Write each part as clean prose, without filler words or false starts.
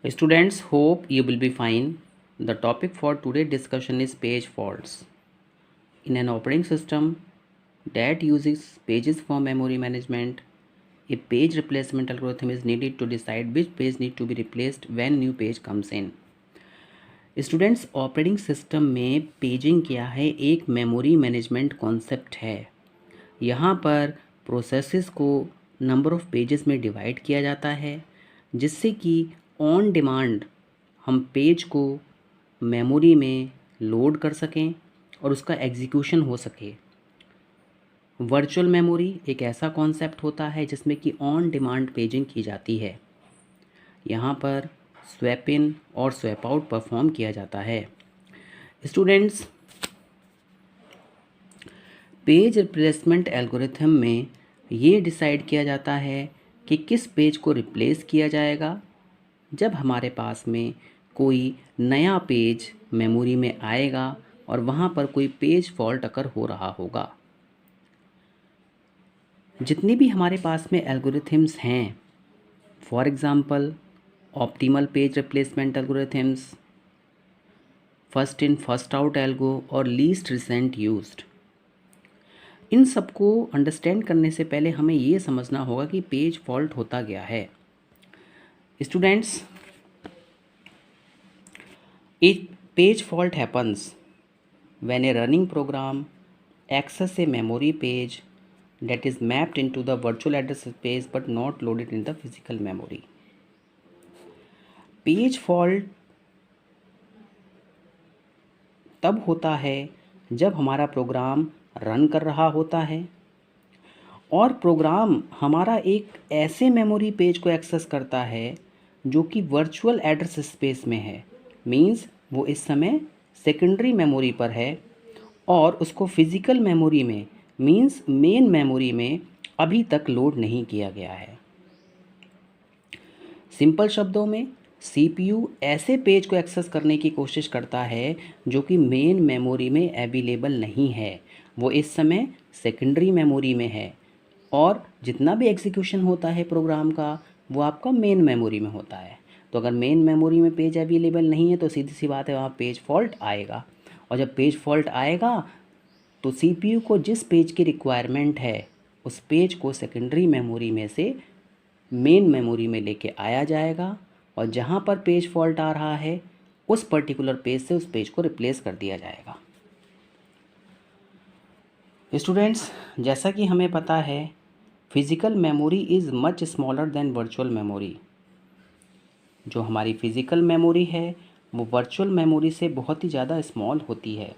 Students, hope you will be fine. The topic for today's discussion is page faults. In an operating system that uses pages for memory management, a page replacement algorithm is needed to decide which page need to be replaced when new page comes in. Students, operating system में paging क्या है? एक memory management concept है। यहाँ पर processes को number of pages में divide किया जाता है जिससे कि ऑन डिमांड हम पेज को मेमोरी में लोड कर सकें और उसका एग्जीक्यूशन हो सके। वर्चुअल मेमोरी एक ऐसा कॉन्सेप्ट होता है जिसमें कि ऑन डिमांड पेजिंग की जाती है। यहाँ पर स्वैप इन और स्वैप आउट परफॉर्म किया जाता है। स्टूडेंट्स, पेज रिप्लेसमेंट एल्गोरिथम में ये डिसाइड किया जाता है कि किस पेज को रिप्लेस किया जाएगा जब हमारे पास में कोई नया पेज मेमोरी में आएगा और वहाँ पर कोई पेज फॉल्ट अकर हो रहा होगा। जितनी भी हमारे पास में एल्गोरिथम्स हैं, for example optimal page replacement algorithms, first in first out algo और लीस्ट रिसेंट यूज्ड, इन सबको अंडरस्टैंड करने से पहले हमें ये समझना होगा कि पेज फॉल्ट होता क्या है। स्टूडेंट्स, एक page fault happens when a running program access a memory page that is mapped into the virtual address space but not loaded in the physical memory. Page fault तब होता है जब हमारा program run कर रहा होता है और प्रोग्राम हमारा एक ऐसे मेमोरी पेज को एक्सेस करता है जो कि वर्चुअल एड्रेस स्पेस में है। मींस वो इस समय सेकेंडरी मेमोरी पर है और उसको फिज़िकल मेमोरी में मींस मेन मेमोरी में अभी तक लोड नहीं किया गया है। सिंपल शब्दों में सीपीयू ऐसे पेज को एक्सेस करने की कोशिश करता है जो कि मेन मेमोरी में अवेलेबल नहीं है, वो इस समय सेकेंडरी मेमोरी में है और जितना भी एग्जीक्यूशन होता है प्रोग्राम का वो आपका मेन मेमोरी में होता है। तो अगर मेन मेमोरी में पेज अवेलेबल नहीं है तो सीधी सी बात है वहाँ पेज फॉल्ट आएगा और जब पेज फॉल्ट आएगा तो सीपीयू को जिस पेज की रिक्वायरमेंट है उस पेज को सेकेंडरी मेमोरी में से मेन मेमोरी में लेके आया जाएगा और जहाँ पर पेज फॉल्ट आ रहा है उस पर्टिकुलर पेज से उस पेज को रिप्लेस कर दिया जाएगा। स्टूडेंट्स, जैसा कि हमें पता है physical memory is much smaller than virtual memory. जो हमारी फिज़िकल मेमोरी है वो वर्चुअल मेमोरी से बहुत ही ज़्यादा स्मॉल होती है,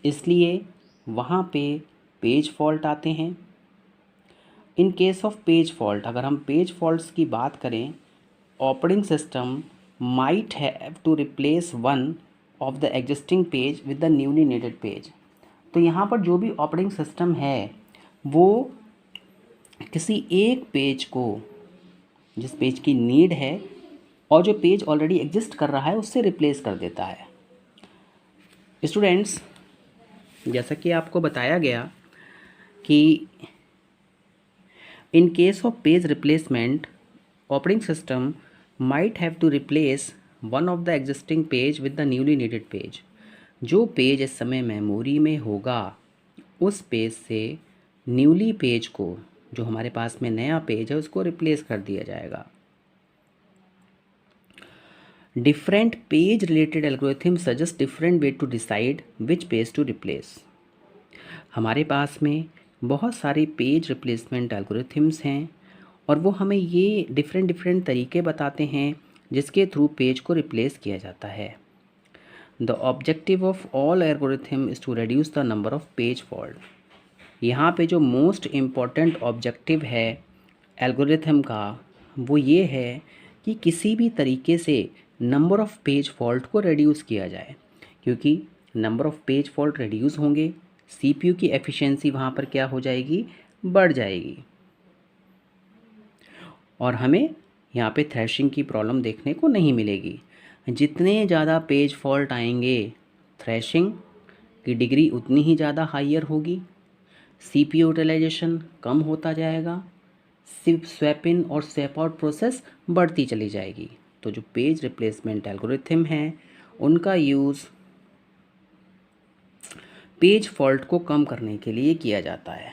इसलिए वहाँ पे पेज फॉल्ट आते हैं। In case of page fault, अगर हम पेज फॉल्ट्स की बात करें, operating system might have to replace one of the existing page with the newly needed page. तो यहाँ पर जो भी ऑपरेटिंग सिस्टम है वो किसी एक पेज को, जिस पेज की नीड है और जो पेज ऑलरेडी एग्जिस्ट कर रहा है उससे रिप्लेस कर देता है। स्टूडेंट्स, जैसा कि आपको बताया गया कि in case of page replacement operating system might have to replace one of the existing page with the newly needed page. जो पेज इस समय मेमोरी में होगा उस पेज से न्यूली पेज को, जो हमारे पास में नया पेज है, उसको रिप्लेस कर दिया जाएगा। Different page related algorithm suggest different way to decide which page to replace. हमारे पास में बहुत सारे पेज रिप्लेसमेंट एल्गोरिथम्स हैं और वो हमें ये डिफरेंट तरीके बताते हैं जिसके थ्रू पेज को रिप्लेस किया जाता है। The objective of all algorithm is to reduce the number of page fault. यहाँ पे जो मोस्ट इम्पॉर्टेंट ऑब्जेक्टिव है एल्गोरिथम का वो ये है कि किसी भी तरीके से नंबर ऑफ़ पेज फॉल्ट को रिड्यूस किया जाए, क्योंकि number of page fault reduce होंगे, सीपीयू की एफिशिएंसी वहाँ पर क्या हो जाएगी, बढ़ जाएगी और हमें यहाँ पे थ्रैशिंग की प्रॉब्लम देखने को नहीं मिलेगी। जितने ज़्यादा पेज फॉल्ट आएंगे थ्रैशिंग की डिग्री उतनी ही ज़्यादा हाइयर होगी, सीपीयू यूटिलाइजेशन कम होता जाएगा, सिर्फ स्वैप इन और स्वैप आउट प्रोसेस बढ़ती चली जाएगी। तो जो पेज रिप्लेसमेंट एल्गोरिथम है उनका यूज़ पेज फॉल्ट को कम करने के लिए किया जाता है।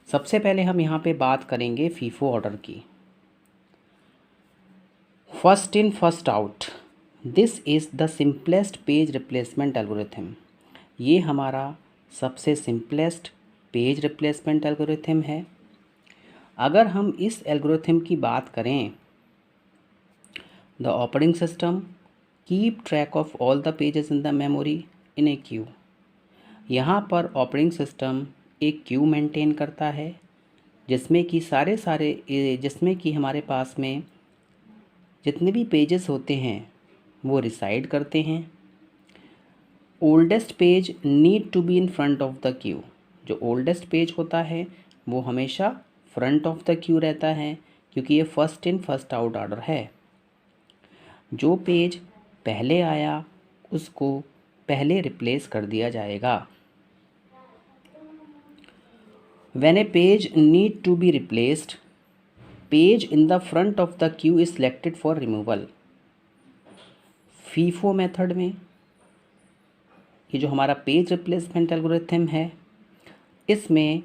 सबसे पहले हम यहाँ पे बात करेंगे फीफो ऑर्डर की। First in first out, this is the simplest page replacement algorithm. ये हमारा सबसे सिंपलेस्ट पेज रिप्लेसमेंट एल्गोरिथम है। अगर हम इस एल्गोरिथम की बात करें, the operating system keep track of all the pages in the memory in A Q. यहाँ पर ऑपरेटिंग सिस्टम एक क्यू मेंटेन करता है जिसमें कि हमारे पास में जितने भी पेजेस होते हैं वो रिसाइड करते हैं। Oldest page need to be in front of the queue. जो ओल्डेस्ट पेज होता है वो हमेशा फ्रंट ऑफ द क्यू रहता है क्योंकि ये first in first out order है। जो पेज पहले आया उसको पहले रिप्लेस कर दिया जाएगा। When a page need to be replaced, page in the front of the queue is selected for removal. FIFO method में ये जो हमारा पेज रिप्लेसमेंट एल्गोरिथम है इसमें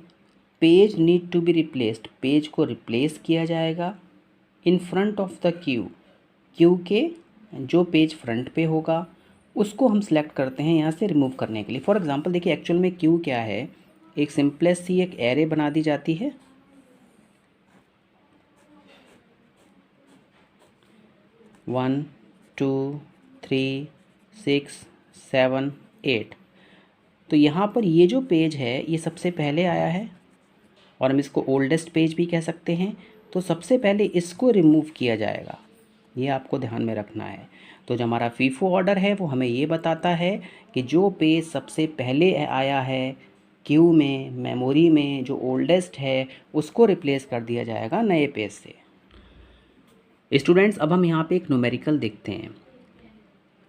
page need to be replaced, page को रिप्लेस किया जाएगा in front of the queue के जो पेज फ्रंट पे होगा उसको हम सेलेक्ट करते हैं यहाँ से रिमूव करने के लिए। फॉर एग्जांपल देखिए एक्चुअल में क्यू क्या है, एक सिंपलेस्ट सी एक एरे बना दी जाती है। 1 2 3 6 7 8। तो यहाँ पर ये जो पेज है ये सबसे पहले आया है और हम इसको ओल्डेस्ट पेज भी कह सकते हैं। तो सबसे पहले इसको रिमूव किया जाएगा, ये आपको ध्यान में रखना है। तो जो हमारा फीफो ऑर्डर है वो हमें ये बताता है कि जो पेज सबसे पहले आया है क्यू में, मेमोरी में, जो ओल्डेस्ट है उसको रिप्लेस कर दिया जाएगा नए पेज से। स्टूडेंट्स अब हम यहाँ पे एक न्यूमेरिकल देखते हैं।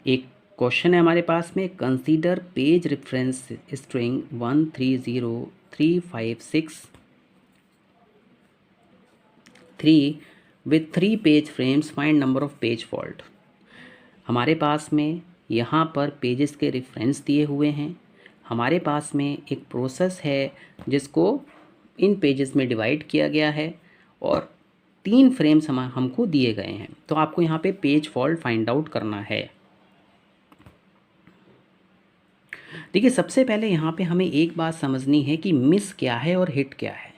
एक क्वेश्चन है हमारे पास में, consider page reference string 130356 with 3 page frames, find number of page fault. हमारे पास में यहाँ पर पेजेस के रेफरेंस दिए हुए हैं। हमारे पास में एक प्रोसेस है जिसको इन पेजेस में डिवाइड किया गया है और 3 फ्रेम्स हमको दिए गए हैं। तो आपको यहाँ पे पेज फॉल्ट फाइंड आउट करना है। देखिए सबसे पहले यहाँ पे हमें एक बात समझनी है कि मिस क्या है और हिट क्या है।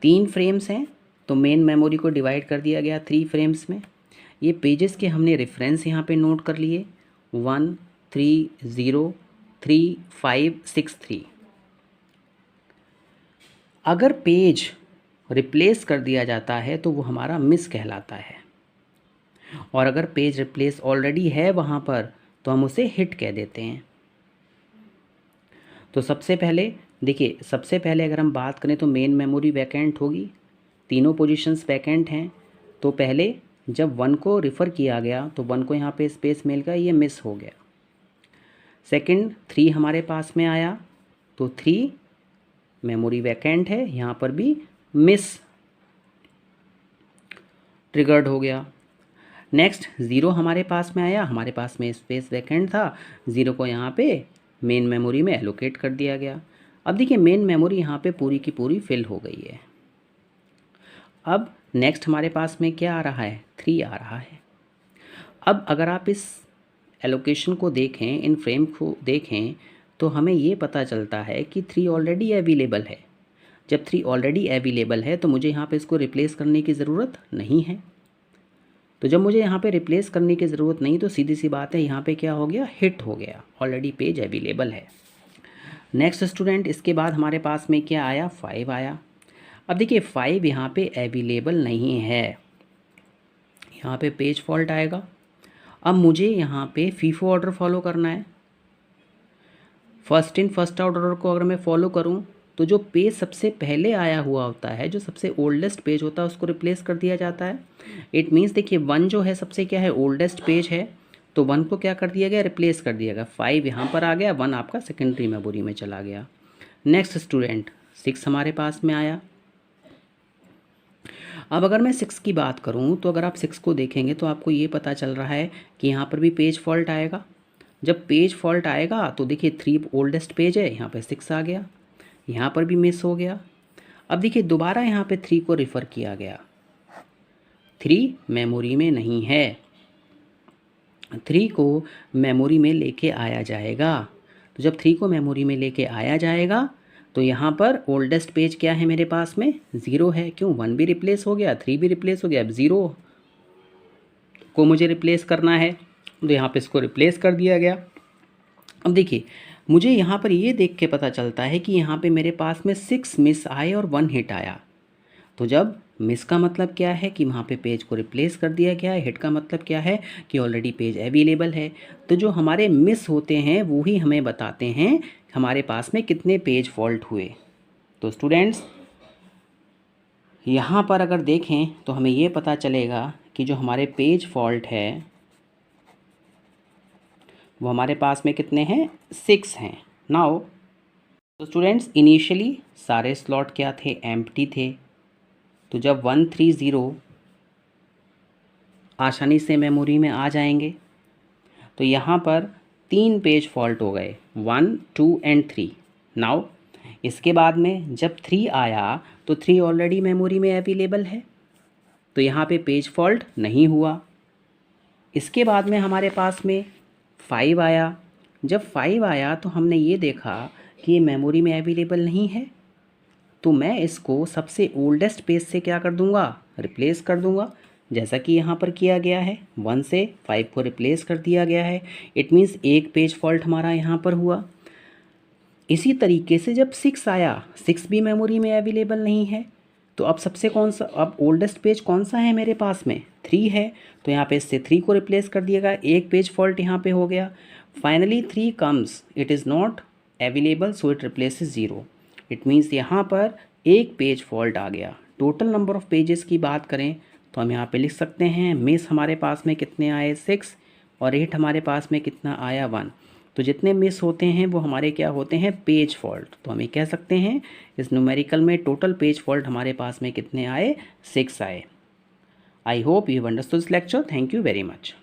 3 फ्रेम्स हैं तो मेन मेमोरी को डिवाइड कर दिया गया 3 फ्रेम्स में। ये पेजेस के हमने रेफरेंस यहाँ पे नोट कर लिए 130356 अगर पेज रिप्लेस कर दिया जाता है तो वो हमारा मिस कहलाता है और अगर पेज रिप्लेस ऑलरेडी है वहाँ पर तो हम उसे हिट कह देते हैं। तो सबसे पहले देखिए, सबसे पहले अगर हम बात करें तो मेन मेमोरी वैकेंट होगी, तीनों पोजीशंस वैकेंट हैं। तो पहले जब 1 को रिफ़र किया गया तो 1 को यहाँ पे स्पेस मिल गया, ये मिस हो गया। सेकंड 3 हमारे पास में आया तो 3 मेमोरी वैकेंट है, यहाँ पर भी मिस ट्रिगर्ड हो गया। नेक्स्ट 0 हमारे पास में आया, हमारे पास में स्पेस वैकेंट था, 0 को यहाँ पे मेन मेमोरी में एलोकेट कर दिया गया। अब देखिए मेन मेमोरी यहाँ पे पूरी की पूरी फिल हो गई है। अब नेक्स्ट हमारे पास में क्या आ रहा है, 3 आ रहा है। अब अगर आप इस एलोकेशन को देखें, इन फ्रेम को देखें तो हमें ये पता चलता है कि 3 ऑलरेडी अवेलेबल है। जब 3 ऑलरेडी अवेलेबल है तो मुझे यहाँ पे इसको रिप्लेस करने की ज़रूरत नहीं है। तो जब मुझे यहाँ पे रिप्लेस करने की ज़रूरत नहीं तो सीधी सी बात है यहाँ पे क्या हो गया, हिट हो गया, ऑलरेडी पेज अवेलेबल है। नेक्स्ट स्टूडेंट इसके बाद हमारे पास में क्या आया, 5 आया। अब देखिए 5 यहाँ पे अवेलेबल नहीं है, यहाँ पे पेज फॉल्ट आएगा। अब मुझे यहाँ पे फीफो ऑर्डर फॉलो करना है। First in first out order को अगर मैं फॉलो करूँ तो जो पेज सबसे पहले आया हुआ होता है, जो सबसे ओल्डेस्ट पेज होता है, उसको रिप्लेस कर दिया जाता है। इट मीन्स देखिए 1 जो है सबसे क्या है, ओल्डेस्ट पेज है, तो 1 को क्या कर दिया गया, रिप्लेस कर दिया गया। 5 यहाँ पर आ गया, 1 आपका सेकेंडरी मेमोरी में चला गया। नेक्स्ट स्टूडेंट 6 हमारे पास में आया। अब अगर मैं 6 की बात करूं तो अगर आप 6 को देखेंगे तो आपको ये पता चल रहा है कि यहाँ पर भी पेज फॉल्ट आएगा। जब पेज फॉल्ट आएगा तो देखिए 3 ओल्डेस्ट पेज है, यहाँ पे 6 आ गया, यहाँ पर भी मिस हो गया। अब देखिए दोबारा यहाँ पे 3 को रेफ़र किया गया, 3 मेमोरी में नहीं है, 3 को मेमोरी में लेके आया जाएगा। तो जब 3 को मेमोरी में लेके आया जाएगा तो यहाँ पर ओल्डेस्ट पेज क्या है मेरे पास में, 0 है। क्यों, 1 भी रिप्लेस हो गया, 3 भी रिप्लेस हो गया, अब 0 को मुझे रिप्लेस करना है, तो यहाँ पे इसको रिप्लेस कर दिया गया। अब देखिए मुझे यहाँ पर ये देख के पता चलता है कि यहाँ पे मेरे पास में 6 मिस आए और 1 हिट आया। तो जब मिस का मतलब क्या है कि वहाँ पे पेज को रिप्लेस कर दिया गया है, हिट का मतलब क्या है कि ऑलरेडी पेज अवेलेबल है। तो जो हमारे मिस होते हैं वो ही हमें बताते हैं हमारे पास में कितने पेज फॉल्ट हुए। तो स्टूडेंट्स यहाँ पर अगर देखें तो हमें ये पता चलेगा कि जो हमारे पेज फॉल्ट है वो हमारे पास में कितने हैं, 6 हैं। नाउ तो स्टूडेंट्स इनिशियली सारे स्लॉट क्या थे, एम्प्टी थे। तो जब 130 आसानी से मेमोरी में आ जाएंगे तो यहाँ पर 3 पेज फॉल्ट हो गए, 1, 2 एंड 3। नाउ इसके बाद में जब 3 आया तो 3 ऑलरेडी मेमोरी में अवेलेबल है, तो यहाँ पे पेज फॉल्ट नहीं हुआ। इसके बाद में हमारे पास में 5 आया। जब 5 आया तो हमने ये देखा कि ये मेमोरी में अवेलेबल नहीं है, तो मैं इसको सबसे ओल्डेस्ट पेज से क्या कर दूंगा, रिप्लेस कर दूंगा, जैसा कि यहाँ पर किया गया है। 1 से 5 को रिप्लेस कर दिया गया है। इट मीन्स एक पेज फॉल्ट हमारा यहाँ पर हुआ। इसी तरीके से जब 6 आया, 6 भी मेमोरी में अवेलेबल नहीं है, तो अब सबसे कौन सा, अब ओल्डेस्ट पेज कौन सा है मेरे पास में, 3 है। तो यहाँ पे इससे 3 को रिप्लेस कर दिएगा, एक पेज फॉल्ट यहाँ पे हो गया। Finally 3 comes, it is not available so it replaces 0। It means यहाँ पर एक पेज फॉल्ट आ गया। टोटल नंबर ऑफ़ पेजेस की बात करें तो हम यहाँ पे लिख सकते हैं मिस हमारे पास में कितने आए, 6, और हिट हमारे पास में कितना आया, 1। तो जितने मिस होते हैं वो हमारे क्या होते हैं, पेज फॉल्ट। तो हम ये कह सकते हैं इस न्यूमेरिकल में टोटल पेज फॉल्ट हमारे पास में कितने आए, 6 आए। I hope you have understood this lecture. Thank you very much.